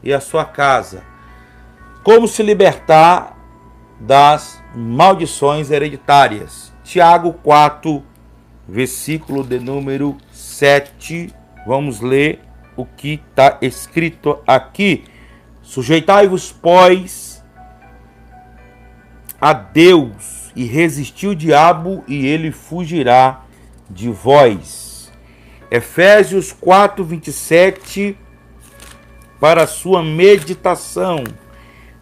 e a sua casa. Como se libertar das maldições hereditárias. Tiago 4, versículo de número 7. Vamos ler o que está escrito aqui. Sujeitai-vos, pois, a Deus, e resisti o diabo, e ele fugirá de vós. Efésios 4, 27, para a sua meditação.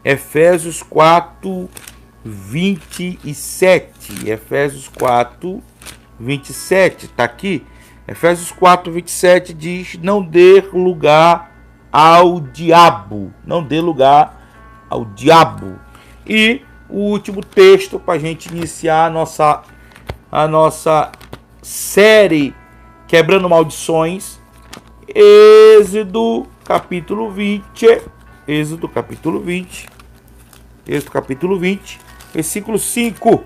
Efésios 4, 27. Efésios 4, 27. Está aqui. Efésios 4, 27 diz: não dê lugar ao diabo. Não dê lugar ao diabo. E o último texto para a gente iniciar a nossa série Quebrando Maldições. Êxodo capítulo 20. Êxodo capítulo 20, versículo 5.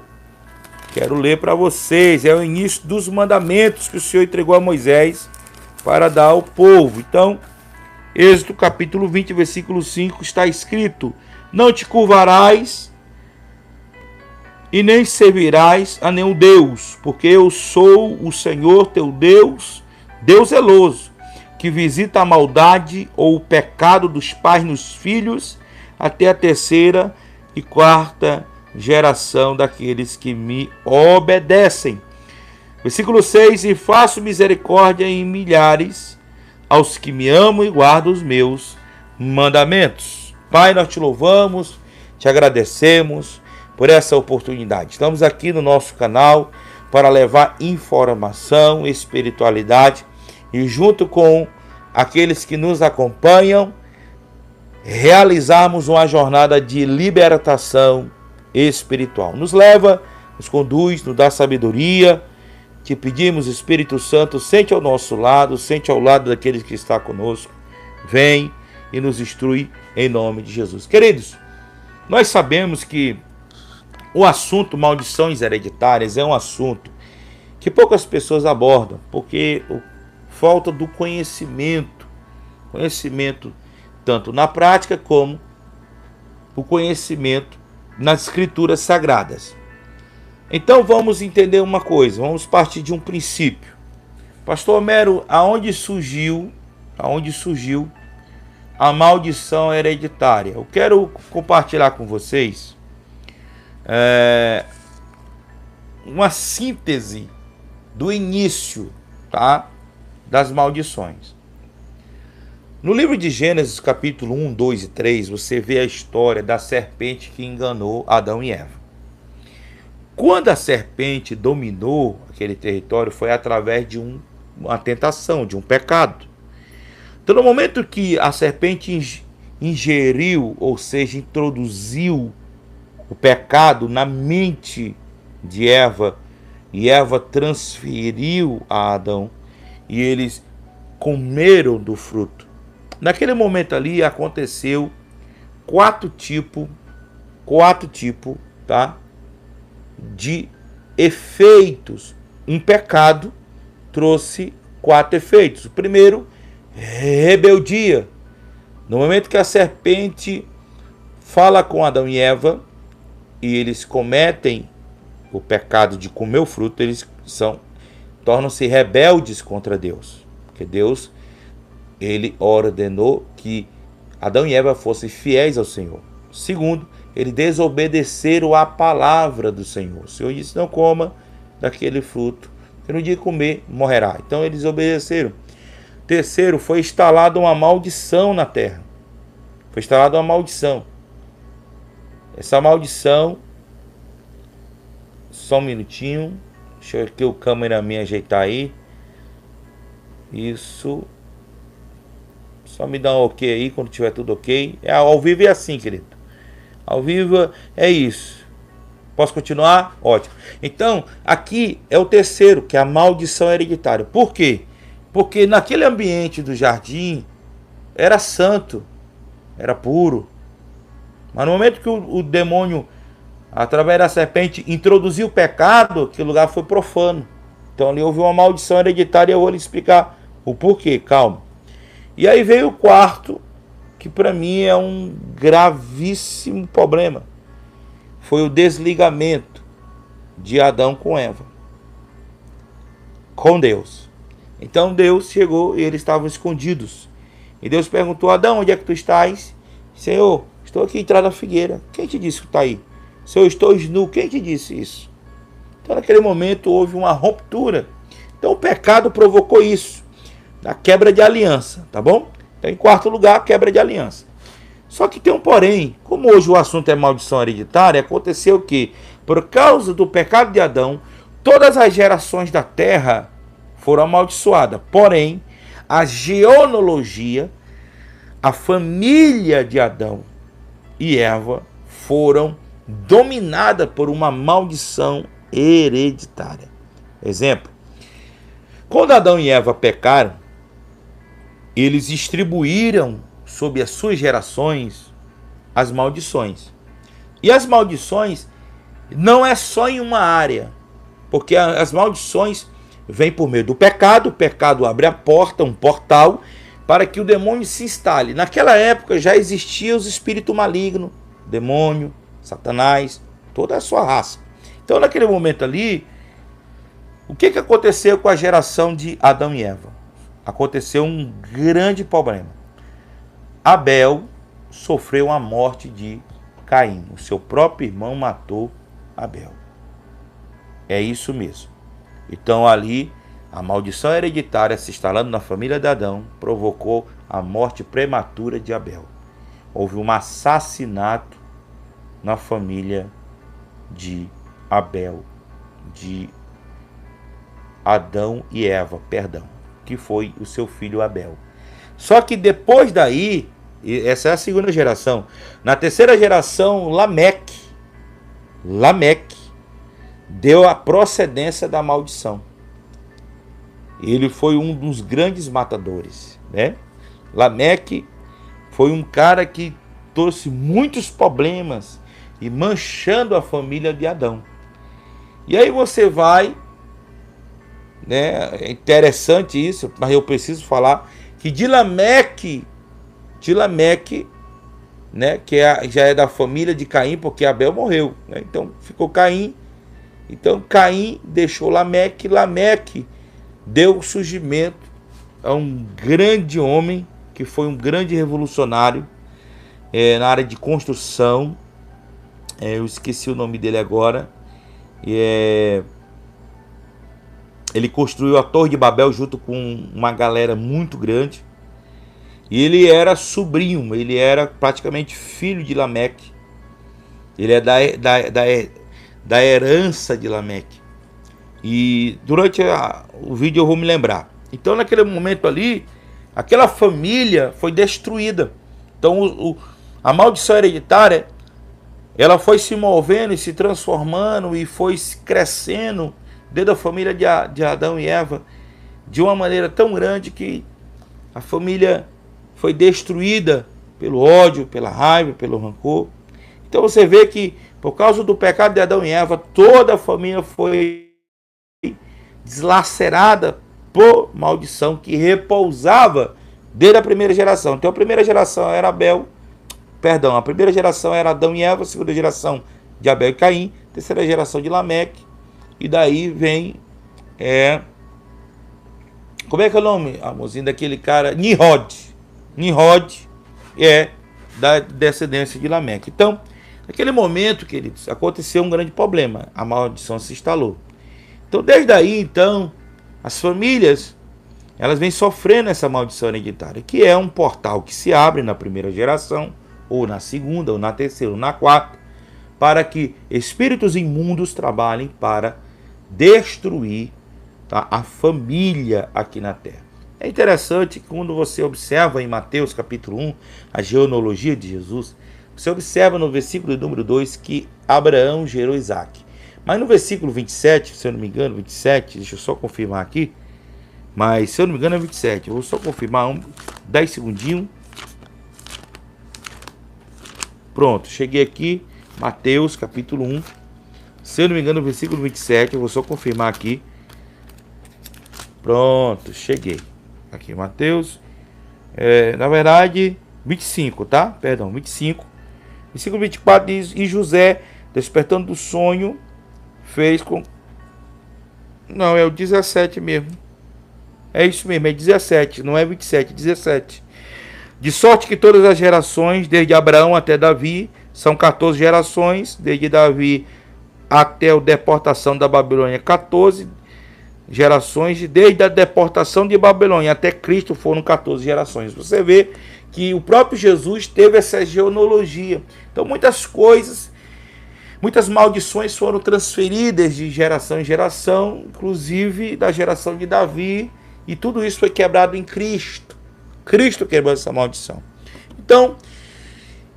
Quero ler para vocês. É o início dos mandamentos que o Senhor entregou a Moisés para dar ao povo. Então, Êxodo capítulo 20, versículo 5, está escrito: não te curvarás e nem servirás a nenhum Deus, porque eu sou o Senhor teu Deus, Deus zeloso, que visita a maldade ou o pecado dos pais nos filhos, até a terceira e quarta geração daqueles que me obedecem. Versículo 6: e faço misericórdia em milhares aos que me amam e guardam os meus mandamentos. Pai, nós te louvamos, te agradecemos por essa oportunidade. Estamos aqui no nosso canal para levar informação, espiritualidade, e junto com aqueles que nos acompanham, realizarmos uma jornada de libertação espiritual. Nos leva, nos conduz, nos dá sabedoria. Te pedimos, Espírito Santo, sente ao nosso lado, sente ao lado daqueles que estão conosco. Vem e nos instrui em nome de Jesus. Queridos, nós sabemos que o assunto maldições hereditárias é um assunto que poucas pessoas abordam, porque falta do conhecimento tanto na prática como o conhecimento nas escrituras sagradas. Então vamos entender uma coisa, vamos partir de um princípio. Pastor Homero, aonde surgiu a maldição hereditária? Eu quero compartilhar com vocês uma síntese do início, tá, das maldições. No livro de Gênesis, capítulo 1, 2 e 3, você vê a história da serpente que enganou Adão e Eva. Quando a serpente dominou aquele território, foi através de uma tentação, de um pecado. Então, no momento que a serpente ingeriu, ou seja, introduziu o pecado na mente de Eva, e Eva transferiu a Adão, e eles comeram do fruto. Naquele momento ali aconteceu quatro tipos, tá, de efeitos. Um pecado trouxe 4 efeitos. O primeiro, rebeldia. No momento que a serpente fala com Adão e Eva e eles cometem o pecado de comer o fruto, eles tornam-se rebeldes contra Deus, porque Deus, ele ordenou que Adão e Eva fossem fiéis ao Senhor. Segundo, eles desobedeceram à palavra do Senhor. O Senhor disse: não coma daquele fruto, que no dia que comer morrerá. Então eles obedeceram. Terceiro, foi instalada uma maldição na terra. Foi instalada uma maldição. Essa maldição, só um minutinho, deixa eu aqui o cameraman ajeitar aí. Isso. Só me dá um ok aí quando tiver tudo ok. Ao vivo é assim, querido. Ao vivo é isso. Posso continuar? Ótimo. Então, aqui é o terceiro, que é a maldição hereditária. Por quê? Porque naquele ambiente do jardim era santo, era puro. Mas no momento que o demônio, através da serpente, introduziu o pecado, aquele lugar foi profano. Então ali houve uma maldição hereditária e eu vou lhe explicar o porquê. Calma. E aí veio o quarto, que para mim é um gravíssimo problema. Foi o desligamento de Adão com Eva, com Deus. Então Deus chegou e eles estavam escondidos. E Deus perguntou: Adão, onde é que tu estás? Senhor, estou aqui atrás da figueira. Quem te disse que está aí? Senhor, estou nu. Quem te disse isso? Então naquele momento houve uma ruptura. Então o pecado provocou isso, a quebra de aliança, tá bom? Então, em quarto lugar, a quebra de aliança. Só que tem um porém. Como hoje o assunto é maldição hereditária, aconteceu que, por causa do pecado de Adão, todas as gerações da terra foram amaldiçoadas. Porém, a genealogia, a família de Adão e Eva foram dominadas por uma maldição hereditária. Exemplo: quando Adão e Eva pecaram, eles distribuíram sobre as suas gerações as maldições. E as maldições não é só em uma área, porque as maldições vêm por meio do pecado. O pecado abre a porta, um portal, para que o demônio se instale. Naquela época já existia os espíritos malignos, demônio, Satanás, toda a sua raça. Então naquele momento ali, o que aconteceu com a geração de Adão e Eva? Aconteceu um grande problema. Abel sofreu a morte de Caim. O seu próprio irmão matou Abel. É isso mesmo. Então ali, a maldição hereditária se instalando na família de Adão provocou a morte prematura de Abel. Houve um assassinato na família de Abel, de Adão e Eva, perdão, que foi o seu filho Abel. Só que depois daí, essa é a segunda geração. Na terceira geração, Lameque deu a procedência da maldição. Ele foi um dos grandes matadores, né? Lameque foi um cara que trouxe muitos problemas e manchando a família de Adão. E aí você vai, né? É interessante isso, mas eu preciso falar que de Lameque, né? Que já é da família de Caim, porque Abel morreu, né? Então ficou Caim. Então Caim deixou Lameque. Lameque deu surgimento a um grande homem que foi um grande revolucionário na área de construção. Eu esqueci o nome dele agora. Ele construiu a Torre de Babel junto com uma galera muito grande. E ele era sobrinho, ele era praticamente filho de Lameque. Ele é da herança de Lameque. E durante o vídeo eu vou me lembrar. Então naquele momento ali, aquela família foi destruída. Então a maldição hereditária, ela foi se movendo e se transformando e foi crescendo dentro da família de Adão e Eva de uma maneira tão grande que a família foi destruída pelo ódio, pela raiva, pelo rancor. Então você vê que por causa do pecado de Adão e Eva, toda a família foi deslacerada por maldição que repousava desde a primeira geração. Então a primeira geração era a primeira geração era Adão e Eva, a segunda geração de Abel e Caim, a terceira geração de Lameque, e daí vem como é que é o nome, amorzinho, daquele cara? Nimrod é da descendência de Lameque. Então, naquele momento, queridos, aconteceu um grande problema. A maldição se instalou. Então, desde aí, então, as famílias, elas vêm sofrendo essa maldição hereditária, que é um portal que se abre na primeira geração, ou na segunda, ou na terceira, ou na quarta, para que espíritos imundos trabalhem para destruir, tá, a família aqui na terra. É interessante que quando você observa em Mateus capítulo 1, a genealogia de Jesus, você observa no versículo número 2 que Abraão gerou Isaac. Mas no versículo 27, se eu não me engano, 27, deixa eu só confirmar aqui, mas se eu não me engano é 27, eu vou só confirmar 10 segundinhos. Pronto, cheguei aqui, Mateus capítulo 1, se eu não me engano, versículo 27, eu vou só confirmar aqui. Pronto, cheguei. Aqui, Mateus. Na verdade, 25, tá? Perdão, 25. Versículo 24 diz: e José, despertando do sonho, fez com... Não, é o 17 mesmo. É isso mesmo, é 17, não é 27, 17. De sorte que todas as gerações, desde Abraão até Davi, são 14 gerações, desde Davi até a deportação da Babilônia, 14 gerações, desde a deportação de Babilônia até Cristo foram 14 gerações. Você vê que o próprio Jesus teve essa genealogia. Então muitas coisas, muitas maldições foram transferidas de geração em geração, inclusive da geração de Davi, e tudo isso foi quebrado em Cristo. Cristo quebrou essa maldição. Então,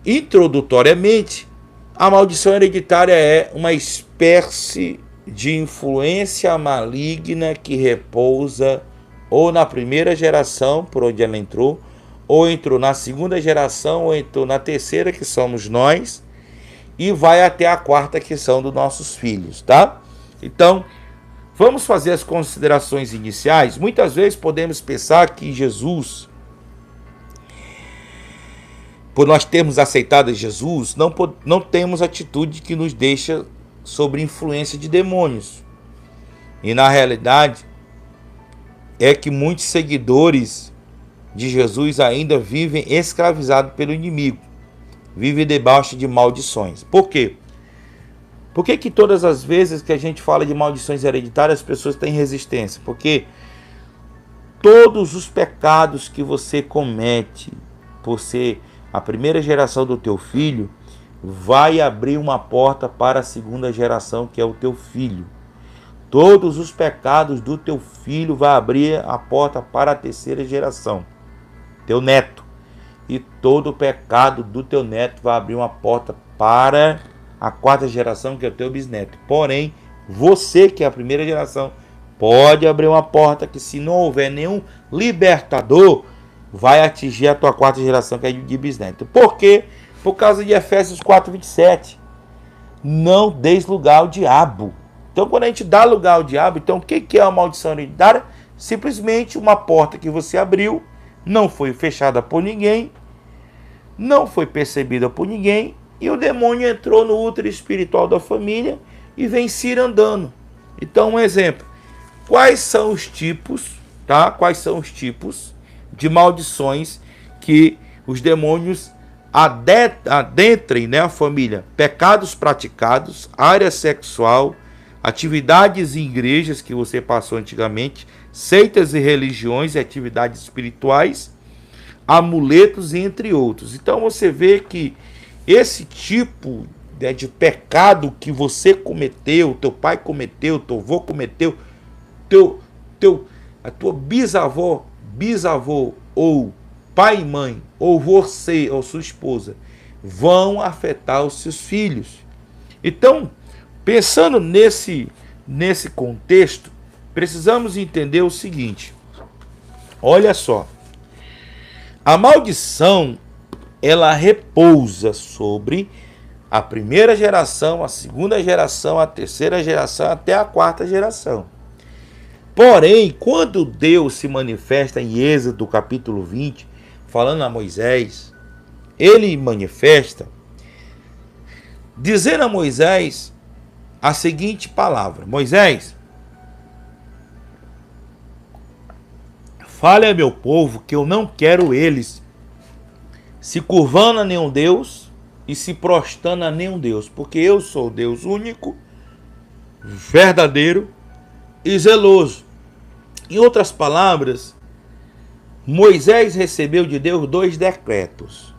introdutoriamente, a maldição hereditária é uma espécie de influência maligna que repousa ou na primeira geração, por onde ela entrou, ou entrou na segunda geração, ou entrou na terceira, que somos nós, e vai até a quarta, que são dos nossos filhos, tá? Então, vamos fazer as considerações iniciais. Muitas vezes podemos pensar que Jesus, por nós termos aceitado Jesus, não temos atitude que nos deixa sob influência de demônios. E na realidade, é que muitos seguidores de Jesus ainda vivem escravizados pelo inimigo, vivem debaixo de maldições. Por quê? Por que todas as vezes que a gente fala de maldições hereditárias, as pessoas têm resistência? Porque todos os pecados que você comete por ser a primeira geração do teu filho, vai abrir uma porta para a segunda geração, que é o teu filho. Todos os pecados do teu filho vai abrir a porta para a terceira geração, teu neto. E todo o pecado do teu neto vai abrir uma porta para a quarta geração, que é o teu bisneto. Porém, você que é a primeira geração, pode abrir uma porta que, se não houver nenhum libertador, vai atingir a tua quarta geração, que é de bisneto. Por quê? Por causa de Efésios 4:27. Não deis lugar ao diabo. Então, quando a gente dá lugar ao diabo, então o que é uma maldição hereditária? Simplesmente uma porta que você abriu, não foi fechada por ninguém, não foi percebida por ninguém, e o demônio entrou no útero espiritual da família e vem se andando. Então, um exemplo. Quais são os tipos, tá? Quais são os tipos de maldições que os demônios adentrem, né, a família? Pecados praticados, área sexual, atividades em igrejas que você passou antigamente, seitas e religiões e atividades espirituais, amuletos, entre outros. Então você vê que esse tipo de pecado que você cometeu, teu pai cometeu, teu avô cometeu, a tua bisavó, ou pai e mãe, ou você, ou sua esposa, vão afetar os seus filhos. Então, pensando nesse contexto, precisamos entender o seguinte. Olha só. A maldição, ela repousa sobre a primeira geração, a segunda geração, a terceira geração, até a quarta geração. Porém, quando Deus se manifesta em Êxodo capítulo 20, falando a Moisés, ele manifesta dizendo a Moisés a seguinte palavra: Moisés, fale a meu povo que eu não quero eles se curvando a nenhum Deus e se prostrando a nenhum Deus, porque eu sou Deus único, verdadeiro e zeloso. Em outras palavras, Moisés recebeu de Deus 2 decretos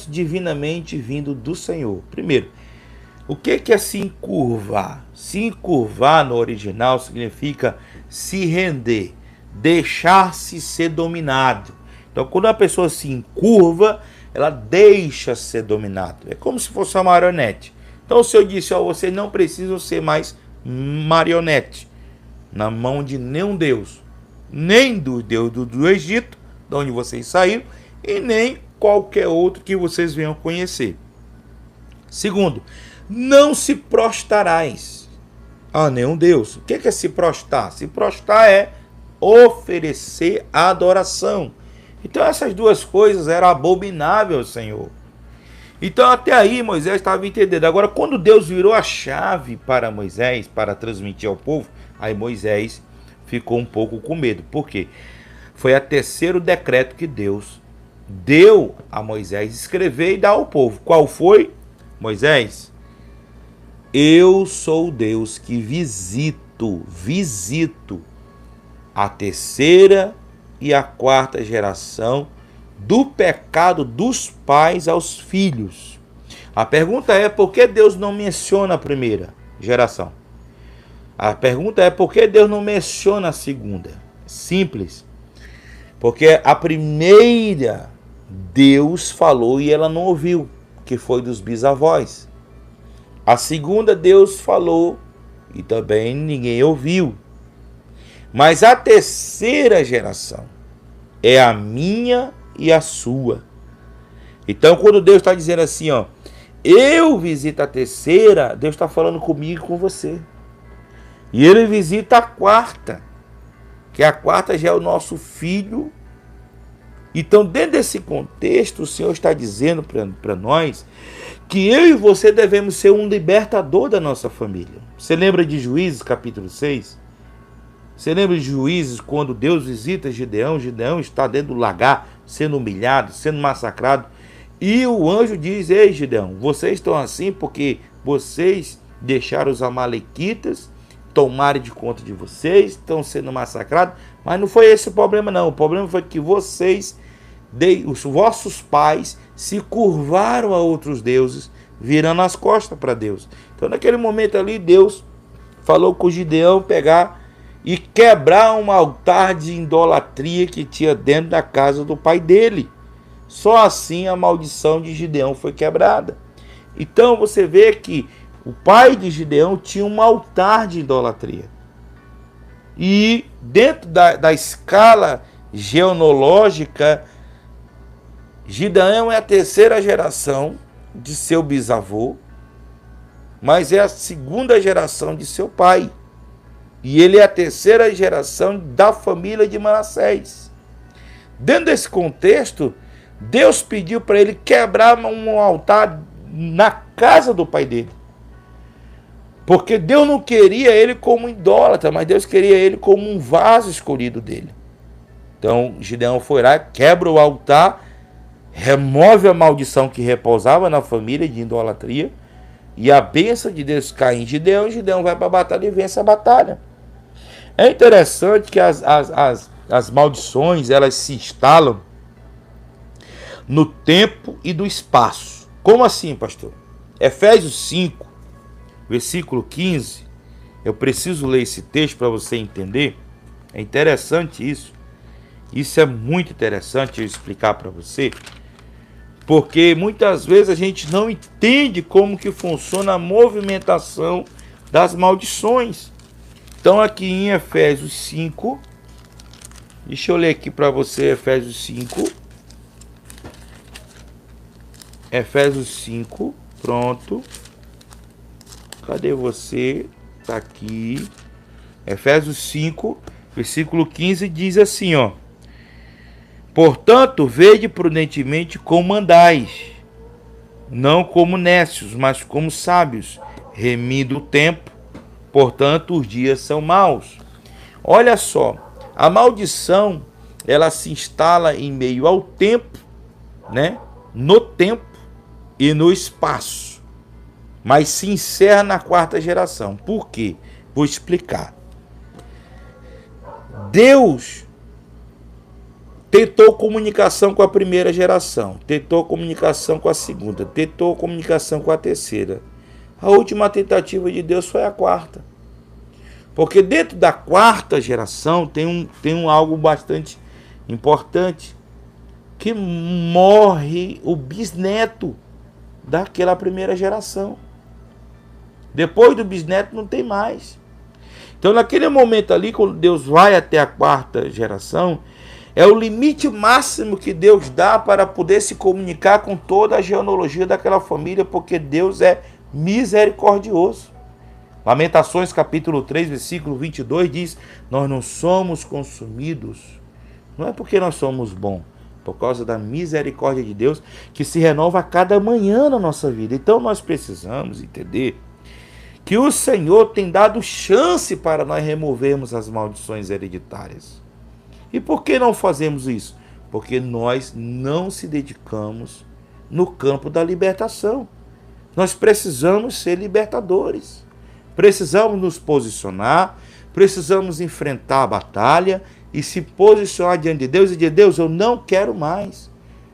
divinamente vindo do Senhor. Primeiro, o que é se encurvar? Se encurvar no original significa se render, deixar-se ser dominado. Então, quando a pessoa se encurva, ela deixa ser dominado. É como se fosse uma marionete. Então, o Senhor disse: vocês não precisam ser mais marionete na mão de nenhum Deus, nem do Deus do Egito, de onde vocês saíram, e nem qualquer outro que vocês venham conhecer. Segundo, não se prostrarás a nenhum Deus. O que é se prostrar? Se prostrar é oferecer adoração. Então essas duas coisas eram abomináveis ao Senhor. Então até aí Moisés estava entendendo. Agora quando Deus virou a chave para Moisés, para transmitir ao povo, aí Moisés ficou um pouco com medo. Por quê? Foi o terceiro decreto que Deus deu a Moisés escrever e dar ao povo. Qual foi? Moisés, eu sou o Deus que visito a terceira e a quarta geração do pecado dos pais aos filhos. A pergunta é, por que Deus não menciona a primeira geração? A pergunta é, por que Deus não menciona a segunda? Simples. Porque a primeira Deus falou e ela não ouviu, que foi dos bisavós. A segunda Deus falou e também ninguém ouviu. Mas a terceira geração é a minha e a sua. Então quando Deus está dizendo assim, ó, eu visito a terceira, Deus está falando comigo e com você. E ele visita a quarta, que a quarta já é o nosso filho. Então dentro desse contexto o Senhor está dizendo para nós que eu e você devemos ser um libertador da nossa família. Você lembra de Juízes capítulo 6? Você lembra de Juízes quando Deus visita Gideão? Gideão está dentro do lagar, sendo humilhado, sendo massacrado. E o anjo diz, ei Gideão, vocês estão assim porque vocês deixaram os amalequitas tomarem de conta de vocês, estão sendo massacrados. Mas não foi esse o problema não. O problema foi que vocês, os vossos pais, se curvaram a outros deuses, virando as costas para Deus. Então naquele momento ali, Deus falou com Gideão pegar e quebrar um altar de idolatria que tinha dentro da casa do pai dele. Só assim a maldição de Gideão foi quebrada. Então você vê que o pai de Gideão tinha um altar de idolatria. E dentro da escala genealógica, Gideão é a terceira geração de seu bisavô, mas é a segunda geração de seu pai. E ele é a terceira geração da família de Manassés. Dentro desse contexto, Deus pediu para ele quebrar um altar na casa do pai dele. Porque Deus não queria ele como idólatra, mas Deus queria ele como um vaso escolhido dele. Então Gideão foi lá, quebra o altar, remove a maldição que repousava na família de idolatria, e a bênção de Deus cai em Gideão, e Gideão vai para a batalha e vence a batalha. É interessante que as maldições, elas se instalam no tempo e do espaço. Como assim, pastor? Efésios 5, versículo 15, eu preciso ler esse texto para você entender. É interessante isso. Isso é muito interessante eu explicar para você, porque muitas vezes a gente não entende como que funciona a movimentação das maldições. Então aqui em Efésios 5, deixa eu ler aqui para você Efésios 5. Efésios 5, pronto. Cadê você? Tá aqui. Efésios 5, versículo 15 diz assim, ó: portanto, vede prudentemente como andais, não como nécios, mas como sábios, remindo o tempo, portanto os dias são maus. Olha só, a maldição, ela se instala em meio ao tempo, né? No tempo e no espaço, mas se encerra na quarta geração. Por quê? Vou explicar. Deus tentou comunicação com a primeira geração, tentou comunicação com a segunda, tentou comunicação com a terceira. A última tentativa de Deus foi a quarta. Porque dentro da quarta geração tem algo bastante importante, que morre o bisneto daquela primeira geração. Depois do bisneto não tem mais. Então naquele momento ali, quando Deus vai até a quarta geração, é o limite máximo que Deus dá para poder se comunicar com toda a genealogia daquela família, porque Deus é misericordioso. Lamentações capítulo 3, versículo 22 diz: nós não somos consumidos, não é porque nós somos bons, por causa da misericórdia de Deus, que se renova a cada manhã na nossa vida. Então nós precisamos entender que o Senhor tem dado chance para nós removermos as maldições hereditárias. E por que não fazemos isso? Porque nós não se dedicamos no campo da libertação. Nós precisamos ser libertadores. Precisamos nos posicionar, precisamos enfrentar a batalha e se posicionar diante de Deus e dizer: Deus, eu não quero mais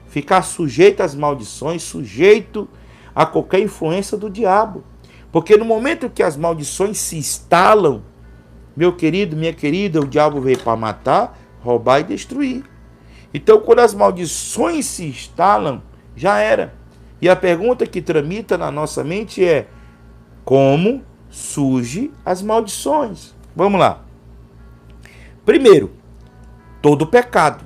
ficar sujeito às maldições, sujeito a qualquer influência do diabo. Porque no momento que as maldições se instalam, meu querido, minha querida, o diabo veio para matar, roubar e destruir. Então, quando as maldições se instalam, já era. E a pergunta que tramita na nossa mente é: como surgem as maldições? Vamos lá. Primeiro, todo pecado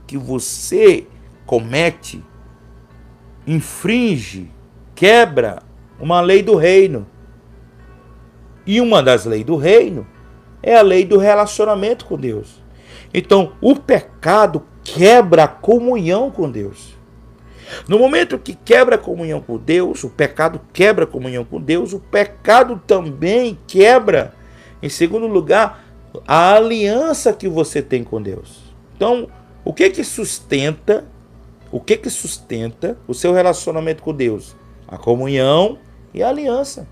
que você comete, infringe, quebra uma lei do reino. E uma das leis do reino é a lei do relacionamento com Deus. Então, o pecado quebra a comunhão com Deus. No momento que quebra a comunhão com Deus, o pecado quebra a comunhão com Deus, o pecado também quebra, em segundo lugar, a aliança que você tem com Deus. Então, o que sustenta o seu relacionamento com Deus? A comunhão e a aliança.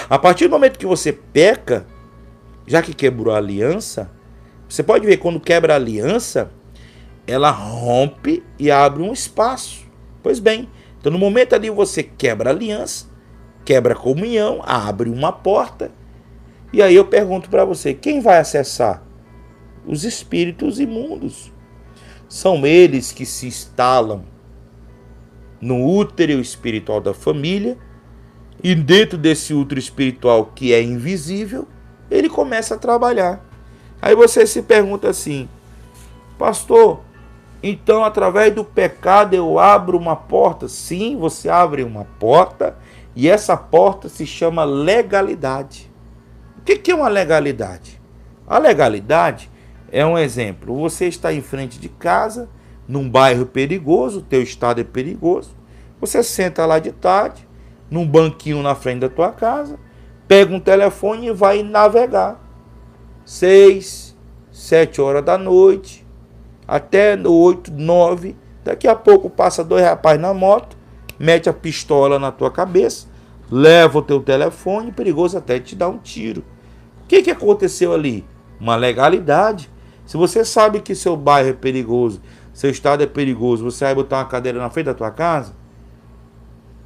A partir do momento que você peca, já que quebrou a aliança, você pode ver, quando quebra a aliança, ela rompe e abre um espaço. Pois bem, então no momento ali você quebra a aliança, quebra a comunhão, abre uma porta. E aí eu pergunto para você, quem vai acessar? Os espíritos imundos. São eles que se instalam no útero espiritual da família, e dentro desse útero espiritual que é invisível, ele começa a trabalhar. Aí você se pergunta assim: pastor, então através do pecado eu abro uma porta? Sim, você abre uma porta, e essa porta se chama legalidade. O que é uma legalidade? A legalidade é um exemplo. Você está em frente de casa, num bairro perigoso, o teu estado é perigoso, você senta lá de tarde, num banquinho na frente da tua casa, pega um telefone e vai navegar. 6, 7 horas da noite, até 8, 9, daqui a pouco passa 2 rapazes na moto, mete a pistola na tua cabeça, leva o teu telefone, perigoso até te dar um tiro. O que aconteceu ali? Uma legalidade. Se você sabe que seu bairro é perigoso, seu estado é perigoso, você vai botar uma cadeira na frente da tua casa,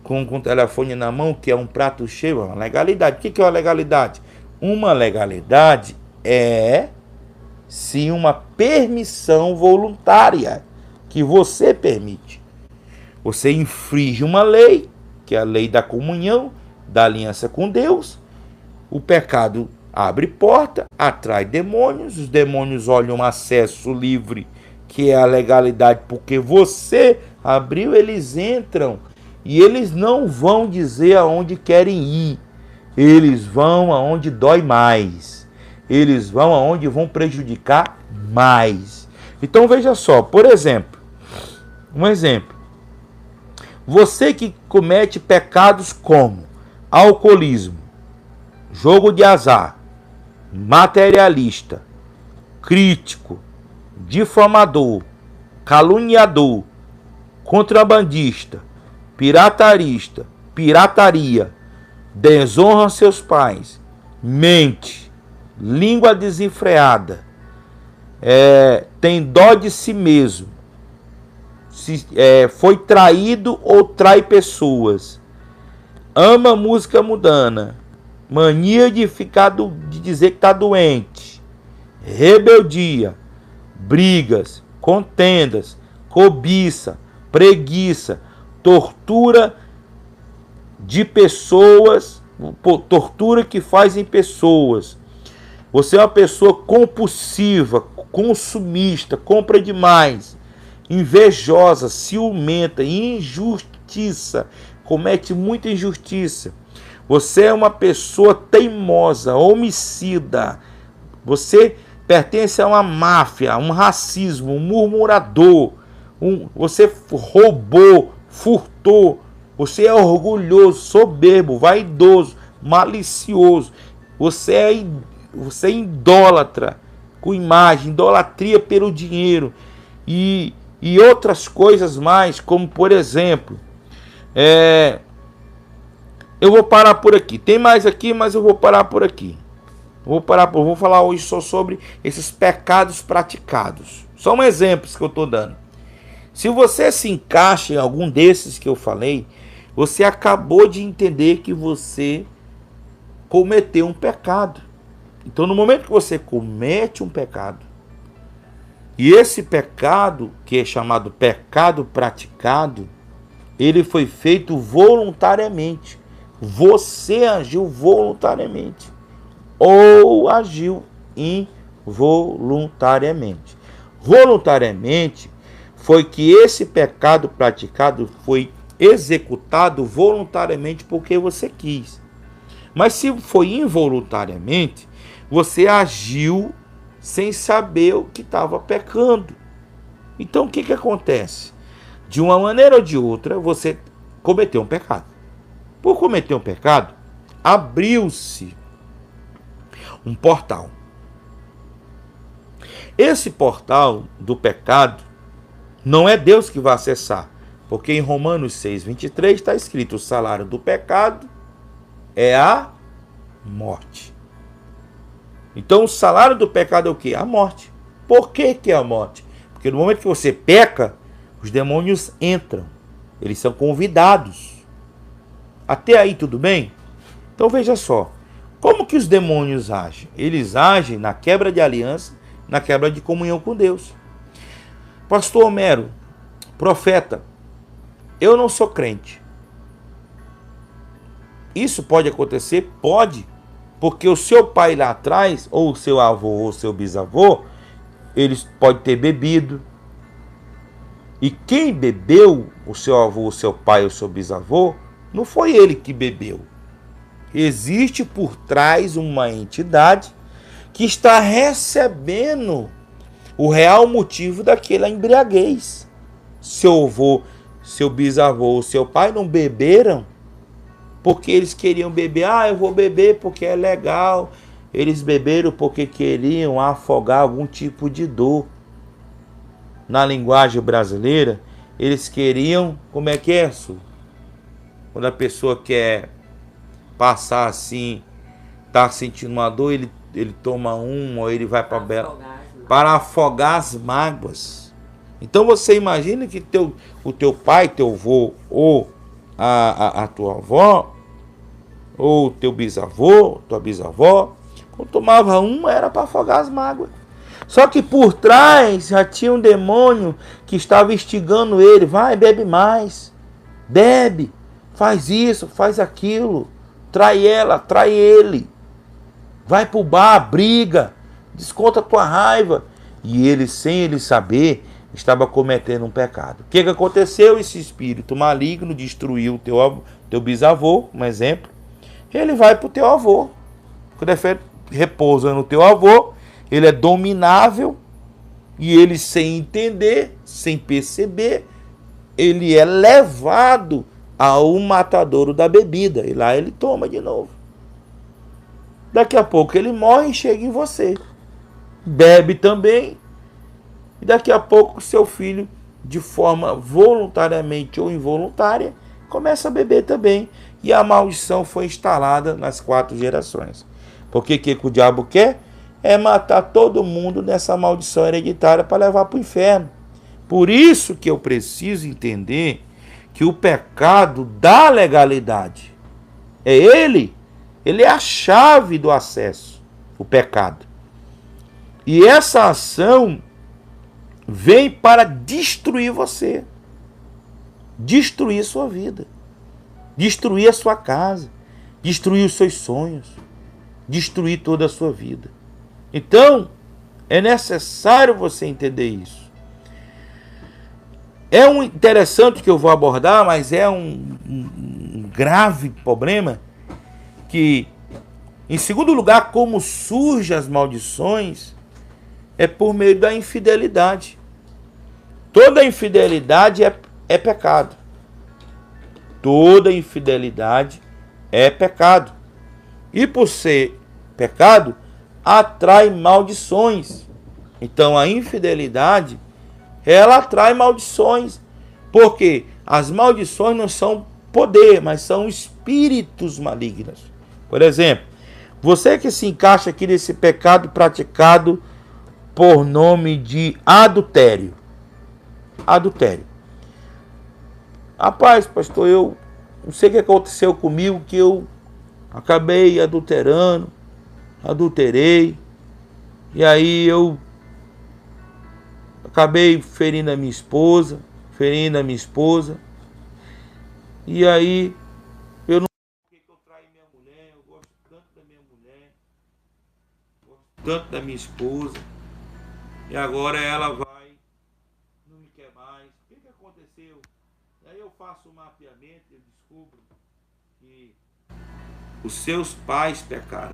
com o telefone na mão, que é um prato cheio, é uma legalidade. O que é uma legalidade? Uma legalidade é, sim, uma permissão voluntária que você permite. Você infringe uma lei, que é a lei da comunhão, da aliança com Deus. O pecado abre porta, atrai demônios, os demônios olham um acesso livre, que é a legalidade, porque você abriu, eles entram. E eles não vão dizer aonde querem ir. Eles vão aonde dói mais. Eles vão aonde vão prejudicar mais. Então veja só, por exemplo, um exemplo. Você que comete pecados como alcoolismo, jogo de azar, materialista, crítico, difamador, caluniador, contrabandista, pirataria, desonra seus pais, mente, língua desenfreada, tem dó de si mesmo, foi traído ou trai pessoas, ama música mundana, mania de dizer que está doente, rebeldia, brigas, contendas, cobiça, preguiça, tortura de pessoas, tortura que fazem pessoas. Você é uma pessoa compulsiva, consumista, compra demais, invejosa, ciumenta, injustiça, comete muita injustiça. Você é uma pessoa teimosa, homicida. Você pertence a uma máfia, um racismo, um murmurador, você roubou, furtou, você é orgulhoso, soberbo, vaidoso, malicioso, você é idólatra com imagem, idolatria pelo dinheiro e outras coisas mais, como por exemplo, eu vou parar por aqui, tem mais aqui, mas eu vou parar por aqui. Vou falar hoje só sobre esses pecados praticados. São exemplos que eu estou dando. Se você se encaixa em algum desses que eu falei, você acabou de entender que você cometeu um pecado. Então, no momento que você comete um pecado, e esse pecado, que é chamado pecado praticado, ele foi feito voluntariamente. Você agiu voluntariamente ou agiu involuntariamente. Voluntariamente foi que esse pecado praticado foi executado voluntariamente porque você quis. Mas se foi involuntariamente, você agiu sem saber o que estava pecando. Então o que acontece? De uma maneira ou de outra, você cometeu um pecado. Por cometer um pecado, abriu-se um portal. Esse portal do pecado não é Deus que vai acessar, porque em Romanos 6:23 está escrito: o salário do pecado é a morte. Então o salário do pecado é o quê? A morte. Por que é a morte? Porque no momento que você peca, os demônios entram. Eles são convidados. Até aí tudo bem? Então veja só. Como que os demônios agem? Eles agem na quebra de aliança, na quebra de comunhão com Deus. Pastor Homero, profeta, eu não sou crente. Isso pode acontecer? Pode. Porque o seu pai lá atrás, ou o seu avô, ou o seu bisavô, eles podem ter bebido. E quem bebeu, o seu avô, o seu pai, o seu bisavô, não foi ele que bebeu. Existe por trás uma entidade que está recebendo o real motivo daquela embriaguez. Seu avô, seu bisavô, seu pai não beberam porque eles queriam beber. Eu vou beber porque é legal. Eles beberam porque queriam afogar algum tipo de dor. Na linguagem brasileira, eles queriam, como é que é, Su? Quando a pessoa quer passar assim, tá sentindo uma dor, ele toma uma, ou ele vai para afogar as mágoas. Então você imagina que o teu pai, teu avô, ou a tua avó, ou teu bisavô, tua bisavó, quando tomava uma era para afogar as mágoas. Só que por trás já tinha um demônio que estava instigando ele. Vai, bebe mais, bebe, faz isso, faz aquilo, trai ela, trai ele, vai pro bar, briga, desconta a tua raiva. E ele, sem ele saber, estava cometendo um pecado. O que aconteceu? Esse espírito maligno destruiu o teu bisavô, um exemplo. Ele vai pro teu avô. Quando repousa no teu avô, ele é dominável, e ele, sem entender, sem perceber, ele é levado ao matadouro da bebida. E lá ele toma de novo. Daqui a pouco ele morre e chega em você. Bebe também. E daqui a pouco seu filho, de forma voluntariamente ou involuntária, começa a beber também. E a maldição foi instalada nas 4 gerações. Porque o que o diabo quer? É matar todo mundo nessa maldição hereditária para levar para o inferno. Por isso que eu preciso entender que o pecado da legalidade é ele é a chave do acesso, o pecado. E essa ação vem para destruir você, destruir sua vida, destruir a sua casa, destruir os seus sonhos, destruir toda a sua vida. Então, é necessário você entender isso. É um interessante que eu vou abordar, mas é um grave problema que, em segundo lugar, como surgem as maldições, é por meio da infidelidade. Toda infidelidade é pecado. Toda infidelidade é pecado. E por ser pecado, atrai maldições. Então a infidelidade, ela atrai maldições. Porque as maldições não são poder, mas são espíritos malignos. Por exemplo, você que se encaixa aqui nesse pecado praticado por nome de adultério. Adultério. Rapaz, pastor, eu não sei o que aconteceu comigo, que eu acabei adulterei, e aí eu acabei ferindo a minha esposa, e aí eu não sei que eu traí minha mulher, eu gosto tanto da minha mulher, gosto tanto da minha esposa, e agora ela vai, não me quer mais. O que aconteceu? E aí eu faço um mapeamento e eu descubro que os seus pais pecaram.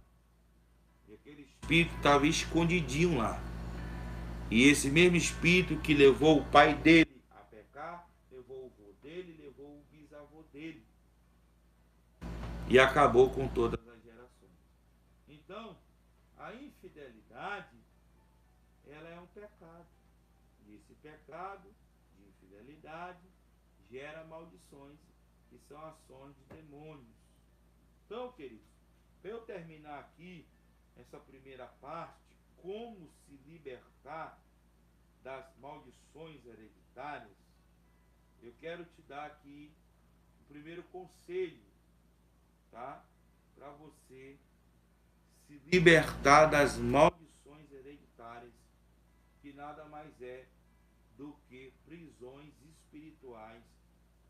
E aquele espírito estava escondidinho lá. E esse mesmo espírito que levou o pai dele a pecar, levou o avô dele, levou o bisavô dele. E acabou com todas as gerações. Então, a infidelidade, ela é um pecado. E esse pecado de infidelidade gera maldições, que são ações de demônios. Então, queridos, para eu terminar aqui essa primeira parte, como se libertar das maldições hereditárias, eu quero te dar aqui o primeiro conselho, tá? Para você se libertar das maldições hereditárias, que nada mais é do que prisões espirituais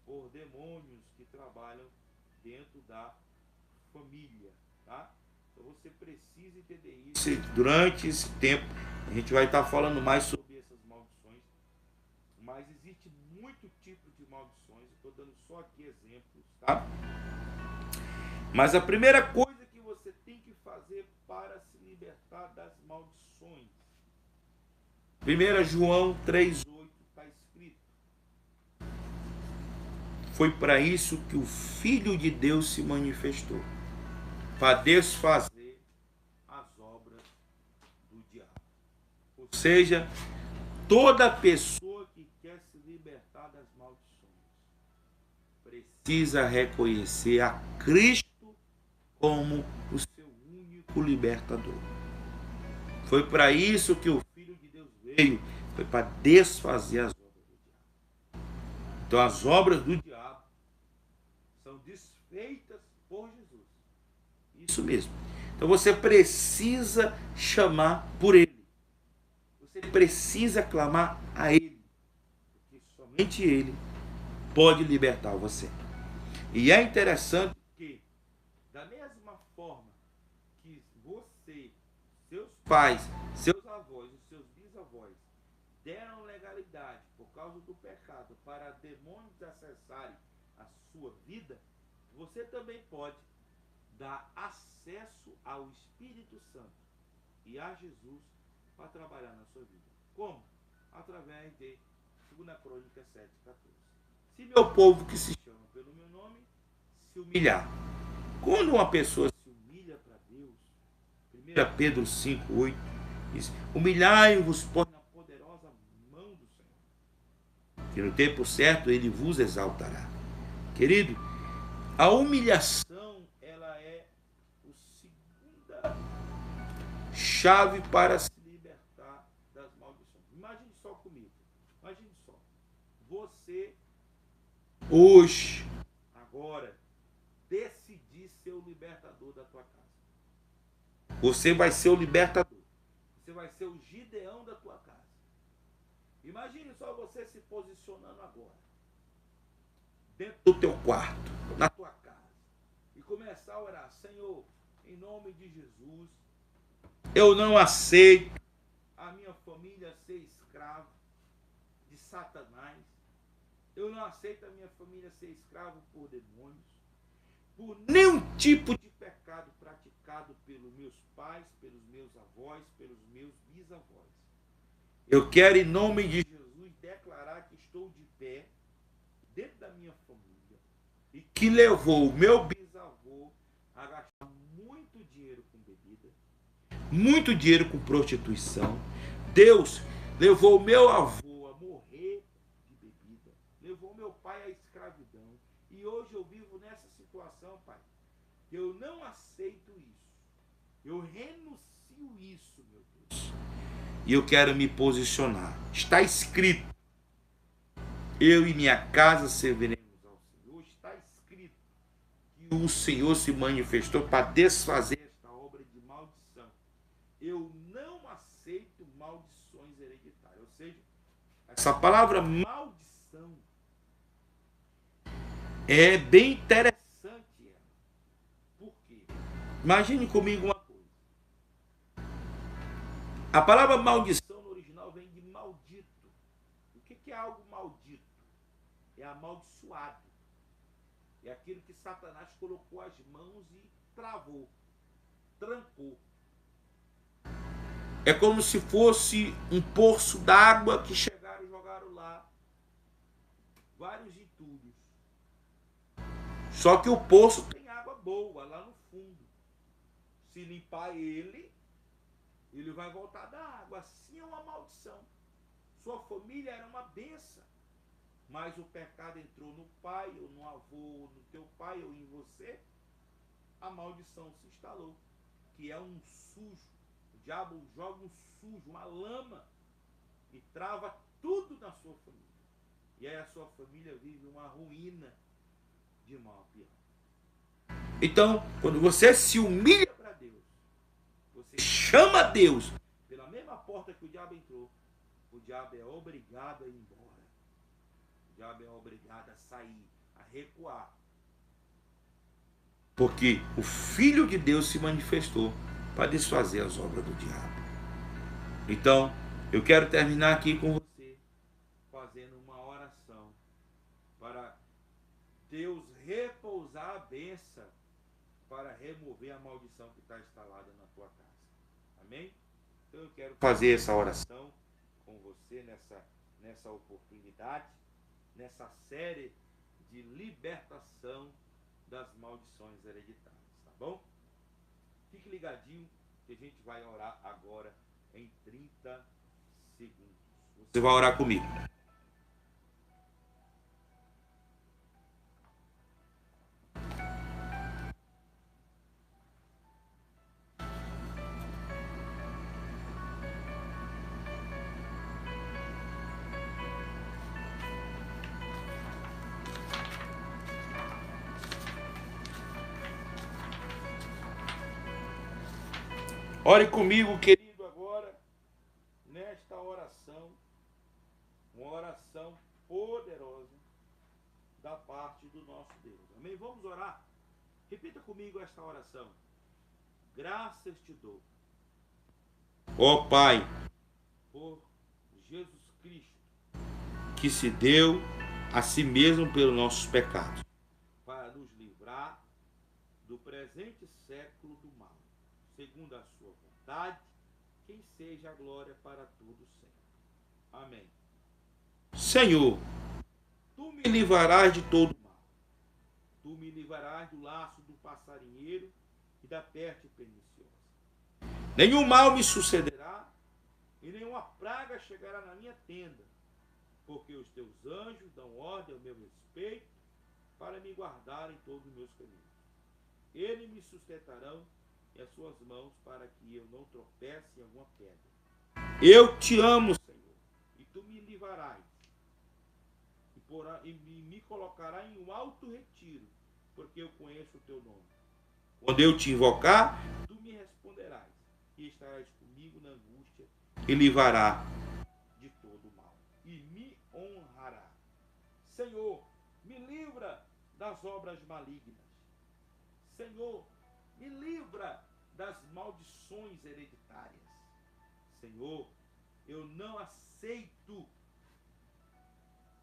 por demônios que trabalham dentro da família, tá? Então você precisa entender isso. Durante esse tempo a gente vai estar falando mais sobre essas maldições, mas existe muito tipo de maldições. Eu estou dando só aqui exemplos, tá? Mas a primeira coisa que você tem que fazer para se libertar das maldições, 1 João 3,8 está escrito: foi para isso que o Filho de Deus se manifestou, para desfazer as obras do diabo. Ou seja, toda pessoa que quer se libertar das maldições precisa reconhecer a Cristo como o seu único libertador. Foi para isso que o Filho de Deus veio, foi para desfazer as obras do diabo. Então as obras do diabo são desfeitas por Jesus. Isso mesmo. Então você precisa chamar por Ele. Você precisa clamar a Ele. Porque somente Ele pode libertar você. E é interessante que, da mesma forma que você, seus pais, seus avós, os seus bisavós deram legalidade por causa do pecado para demônios acessarem a sua vida, você também pode dar acesso ao Espírito Santo e a Jesus para trabalhar na sua vida. Como? Através de 2 Crônicas 7,14. Se meu povo que se chama pelo meu nome se humilhar. Quando uma pessoa se humilha para Deus, 1 Pedro 5,8 diz: humilhai-vos, pois, na poderosa mão do Senhor, que no tempo certo Ele vos exaltará. Querido, a humilhação, ela é a segunda chave para se libertar das maldições. Imagine só comigo. Imagine só. Você, hoje, agora, decidir ser o libertador da tua casa. Você vai ser o libertador. Você vai ser o Gideão da tua casa. Imagine só você se posicionando agora, dentro do teu quarto, na tua casa, e começar a orar: Senhor, em nome de Jesus, eu não aceito a minha família ser escrava de Satanás. Eu não aceito a minha família ser escrava por demônios, por nenhum tipo de pecado praticado pelos meus pais, pelos meus avós, pelos meus bisavós. Eu quero, em nome de Jesus, declarar que estou de pé dentro da minha família e que levou o meu bisavô a gastar muito dinheiro com bebida, muito dinheiro com prostituição. Deus levou o meu avô a morrer de bebida, levou meu pai à escravidão. E hoje eu vivo nessa situação, pai. Eu não aceito isso. Eu renuncio isso, meu Deus. E eu quero me posicionar. Está escrito: eu e minha casa serviremos ao Senhor. Está escrito que o Senhor se manifestou para desfazer esta obra de maldição. Eu não aceito maldições hereditárias. Ou seja, essa palavra maldição é bem interessante. Por quê? Imagine comigo uma coisa. A palavra maldição no original vem de maldito. O que é algo maldito? É amaldiçoado. É aquilo que Satanás colocou as mãos e travou, trancou. É como se fosse um poço d'água que chegaram e jogaram lá vários entulhos. Só que o poço tem água boa lá no fundo. Se limpar ele vai voltar da água. Assim é uma maldição. Sua família era uma bênção, mas o pecado entrou no pai, ou no avô, ou no teu pai, ou em você, a maldição se instalou, que é um sujo. O diabo joga um sujo, uma lama, e trava tudo na sua família. E aí a sua família vive uma ruína de mal a pior. Então, quando você se humilha para Deus, você chama Deus pela mesma porta que o diabo entrou, o diabo é obrigado a ir embora. O diabo é obrigado a sair, a recuar. Porque o Filho de Deus se manifestou para desfazer as obras do diabo. Então, eu quero terminar aqui com você, fazendo uma oração para Deus repousar a bênção, para remover a maldição que está instalada na tua casa. Amém? Então eu quero fazer essa oração com você nessa oportunidade, nessa série de libertação das maldições hereditárias, tá bom? Fique ligadinho que a gente vai orar agora em 30 segundos. Você vai orar comigo. Ore comigo, querido, agora, nesta oração, uma oração poderosa da parte do nosso Deus. Amém? Vamos orar? Repita comigo esta oração. Graças te dou, ó Pai, por Jesus Cristo, que se deu a si mesmo pelos nossos pecados, para nos livrar do presente século do mal, segundo a sua vontade, quem seja a glória para todos sempre. Amém. Senhor, tu me livrarás de todo mal. Tu me livrarás do laço do passarinheiro e da peste perniciosa. Nenhum mal me sucederá e nenhuma praga chegará na minha tenda, porque os teus anjos dão ordem ao meu respeito para me guardar em todos os meus caminhos. Eles me sustentarão em as suas mãos para que eu não tropece em alguma pedra. Eu te amo, Senhor, e tu me livrarás e me colocará em um alto retiro, porque eu conheço o teu nome. Quando eu te invocar, tu me responderás e estarás comigo na angústia e livrará de todo mal e me honrará. Senhor, me livra das obras malignas. Senhor, me livra das maldições hereditárias. Senhor, eu não aceito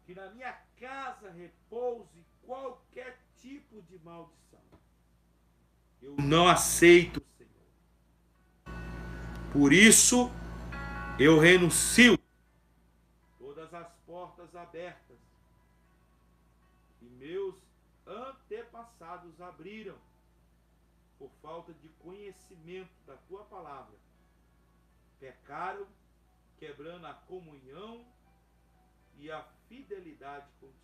que na minha casa repouse qualquer tipo de maldição. Eu não aceito, Senhor. Por isso, eu renuncio portas abertas que meus antepassados abriram por falta de conhecimento da tua palavra. Pecaram, quebrando a comunhão e a fidelidade contigo,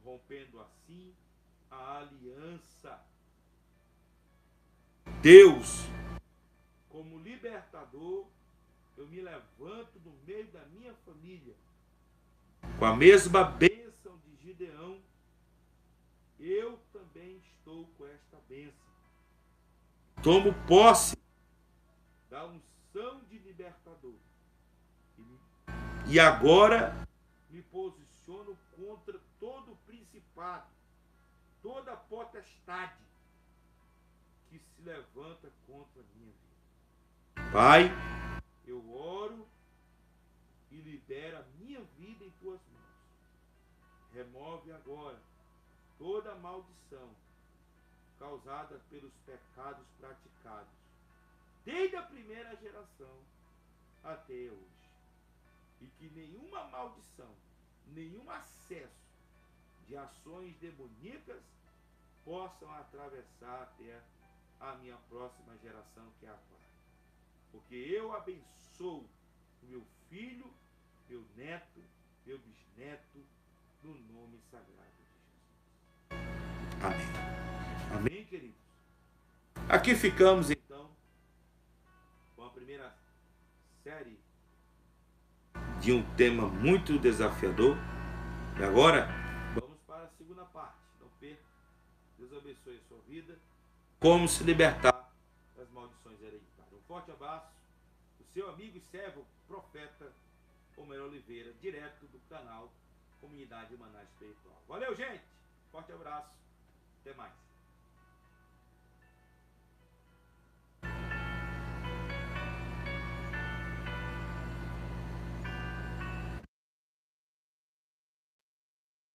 rompendo assim a aliança. Deus, como libertador, eu me levanto no meio da minha família, com a mesma bênção de Gideão, eu também estou com esta bênção. Tomo posse da unção de libertador. E agora me posiciono contra todo principado, toda potestade que se levanta contra a minha vida. Pai, eu oro e libero a minha vida em tuas mãos. Remove agora toda maldição causada pelos pecados praticados desde a primeira geração até hoje. E que nenhuma maldição, nenhum acesso de ações demoníacas possam atravessar até a minha próxima geração, que é a pai. Porque eu abençoo o meu filho, meu neto, meu bisneto, no nome sagrado de Jesus. Amém. Amém, queridos? Aqui ficamos, então, com a primeira série de um tema muito desafiador. E agora, vamos para a segunda parte. Não perca. Deus abençoe a sua vida. Como se libertar das maldições hereditárias. Um forte abraço. O seu amigo e servo, profeta Homero Oliveira, direto do canal Comunidade Maná Espiritual. Valeu, gente! Forte abraço. Até mais.